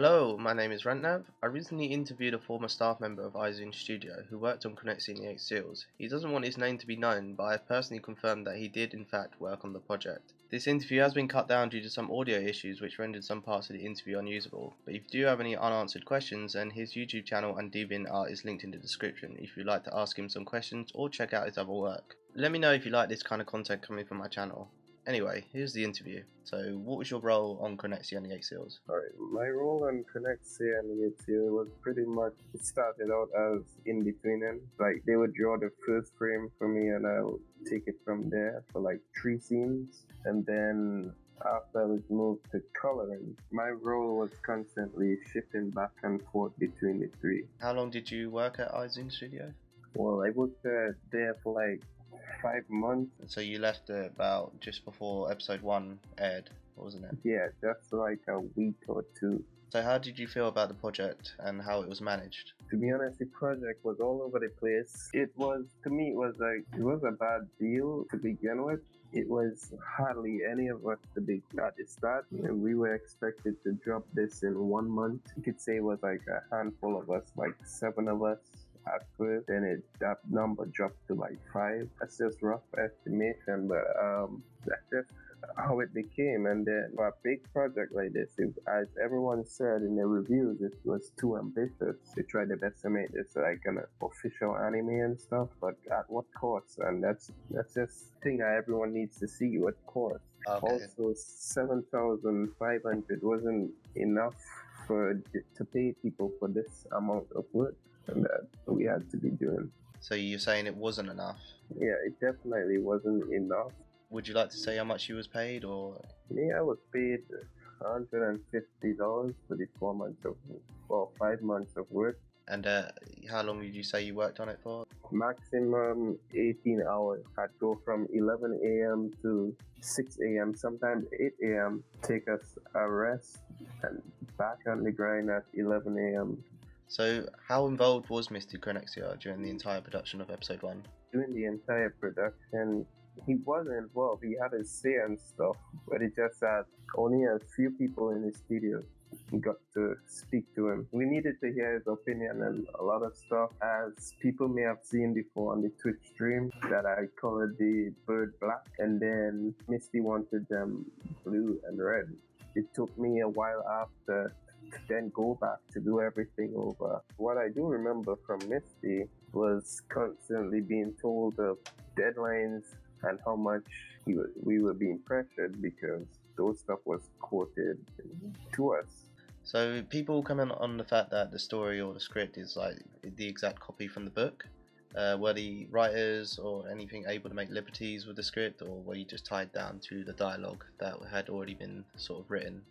Hello, my name is Rentnav. I recently interviewed a former staff member of Izune Studio who worked on Chronexia and the 8 Seals. He doesn't want his name to be known, but I have personally confirmed that he did in fact work on the project. This interview has been cut down due to some audio issues which rendered some parts of the interview unusable, but if you do have any unanswered questions, then his YouTube channel and DeviantArt is linked in the description if you'd like to ask him some questions or check out his other work. Let me know if you like this kind of content coming from my channel. Anyway, here's the interview. So, what was your role on Chronexia and the 8 Seals? Alright, my role on Chronexia and the 8 Seals was pretty much, it started out as in betweening. Like, they would draw the first frame for me and I'll take it from there for like 3 scenes. And then after I was moved to coloring, my role was constantly shifting back and forth between the 3. How long did you work at Izune Studio? Well, I worked there for like 5 months. So you left about just before episode 1 aired, wasn't it? Yeah, just like a week or 2. So how did you feel about the project and how it was managed? To be honest, the project was all over the place. It was a bad deal to begin with. It was hardly any of us to be at the start, and we were expected to drop this in 1 month. You could say it was like a handful of us, like 7 of us at first, then that number dropped to like 5. That's just rough estimation, but that's just how it became. And then for a big project like this, as everyone said in the reviews, it was too ambitious. They tried their best to make this like an official anime and stuff, but at what cost? And that's just thing that everyone needs to see, what cost. Okay. Also, 7,500 wasn't enough to pay people for this amount of work and that we had to be doing. So you're saying it wasn't enough? Yeah, it definitely wasn't enough. Would you like to say how much you was paid, or? Me, I was paid $150 for the 5 months of work. And how long did you say you worked on it for? Maximum 18 hours. I'd go from 11 a.m. to 6 a.m., sometimes 8 a.m. Take us a rest and back on the grind at 11 a.m. So how involved was Misty Chronexia during the entire production of episode 1? During the entire production, he wasn't involved. He had his say and stuff, but it just that only a few people in the studio got to speak to him. We needed to hear his opinion and a lot of stuff, as people may have seen before on the Twitch stream that I colored the bird black, and then Misty wanted them blue and red. It took me a while after to then go back to do everything over. What I do remember from Misty was constantly being told of deadlines and how much we were being pressured because those stuff was quoted to us. So people comment on the fact that the story or the script is like the exact copy from the book. Were the writers or anything able to make liberties with the script, or were you just tied down to the dialogue that had already been sort of written?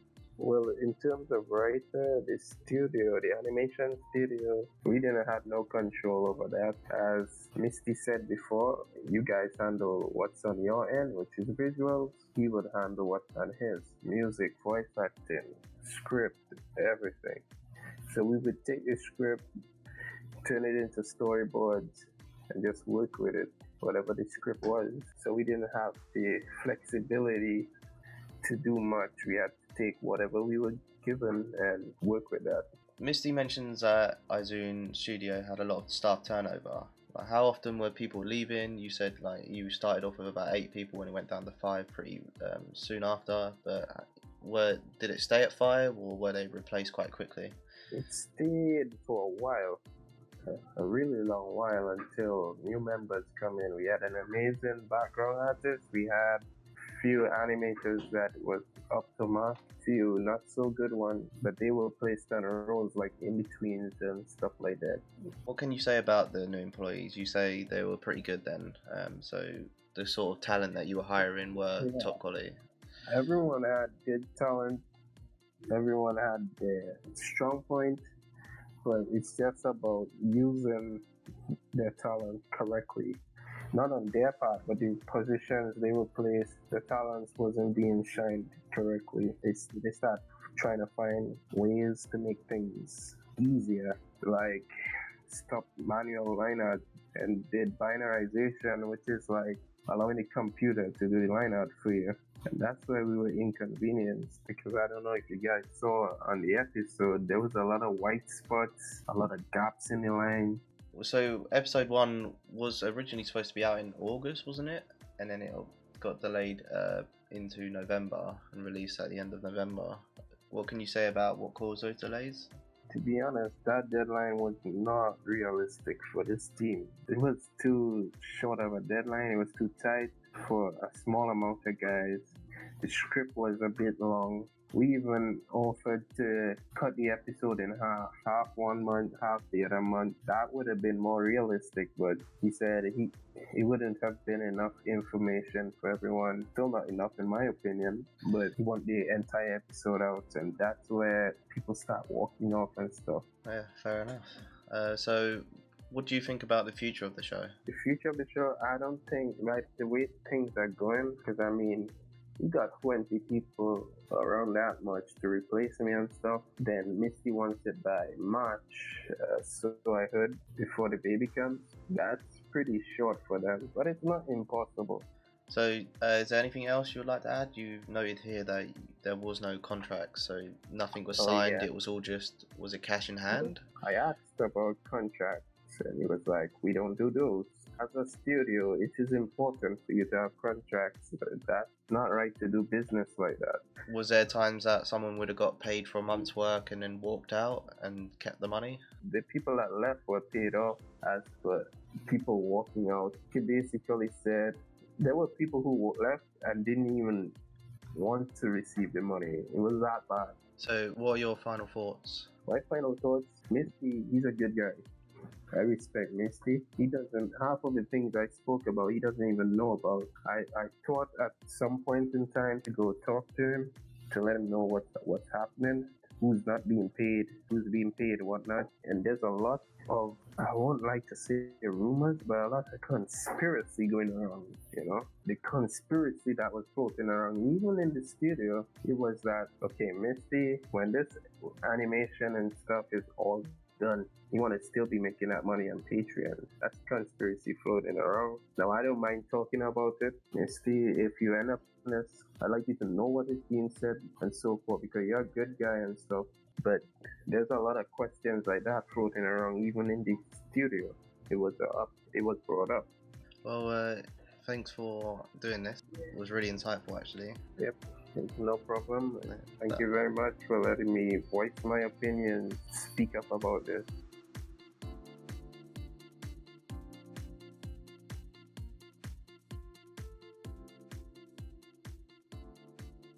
Well, in terms of writer, the studio, the animation studio, we didn't have no control over that. As Misty said before, you guys handle what's on your end, which is visuals. He would handle what's on his. Music, voice acting, script, everything. So we would take the script, turn it into storyboards, and just work with it, whatever the script was. So we didn't have the flexibility to do much. We had to take whatever we were given and work with that. Misty mentions that Izune Studio had a lot of staff turnover. Like, how often were people leaving? You said like you started off with about 8 people and it went down to 5 pretty soon after, but did it stay at 5 or were they replaced quite quickly? It stayed for a while, a really long while, until new members come in. We had an amazing background artist. We had few animators that was up to mark, few not so good ones, but they were placed on roles like in-betweens and stuff like that. What can you say about the new employees? You say they were pretty good then, so the sort of talent that you were hiring were top quality? Everyone had good talent, everyone had their strong point, but it's just about using their talent correctly. Not on their part, but the positions they were placed, the talents wasn't being shined correctly. They start trying to find ways to make things easier, like stop manual line art and did binarization, which is like allowing the computer to do the line art for you. And that's why we were inconvenienced, because I don't know if you guys saw on the episode, there was a lot of white spots, a lot of gaps in the line. So episode 1 was originally supposed to be out in August, wasn't it? And then it got delayed into November and released at the end of November. What can you say about what caused those delays? To be honest, that deadline was not realistic for this team. It was too short of a deadline, it was too tight for a small amount of guys. The script was a bit long. We even offered to cut the episode in half 1 month, half the other month. That would have been more realistic, but he said it wouldn't have been enough information for everyone. Still not enough in my opinion, but he want the entire episode out, and that's where people start walking off and stuff. Yeah, fair enough. So what do you think about the future of the show? The future of the show, I don't think, like the way things are going, because I mean, you got 20 people around that much to replace me and stuff. Then Misty wants it by March, so I heard, before the baby comes. That's pretty short for them, but it's not impossible. So is there anything else you would like to add? You noted here that there was no contract, so nothing was signed. Yeah. It was all just, was it cash in hand? I asked about contracts, and he was like, we don't do those. As a studio, it is important for you to have contracts. That's not right to do business like that. Was there times that someone would have got paid for a month's work and then walked out and kept the money? The people that left were paid off. As for people walking out, he basically said there were people who left and didn't even want to receive the money. It was that bad. So what are your final thoughts? My final thoughts, Misty, he's a good guy. I respect Misty. He doesn't, half of the things I spoke about, he doesn't even know about. I thought at some point in time to go talk to him, to let him know what's happening, who's not being paid, who's being paid, whatnot. And there's a lot of, I won't like to say rumors, but a lot of conspiracy going around, you know? The conspiracy that was floating around, even in the studio, it was that, okay, Misty, when this animation and stuff is all done, you want to still be making that money on Patreon. That's conspiracy floating around. Now, I don't mind talking about it. Misty, if you end up in this, I'd like you to know what is being said and so forth, because you're a good guy and stuff. But there's a lot of questions like that floating around, even in the studio. It was brought up. Well, thanks for doing this. It was really insightful, actually. Yep. No problem. Thank you very much for letting me voice my opinion, speak up about this.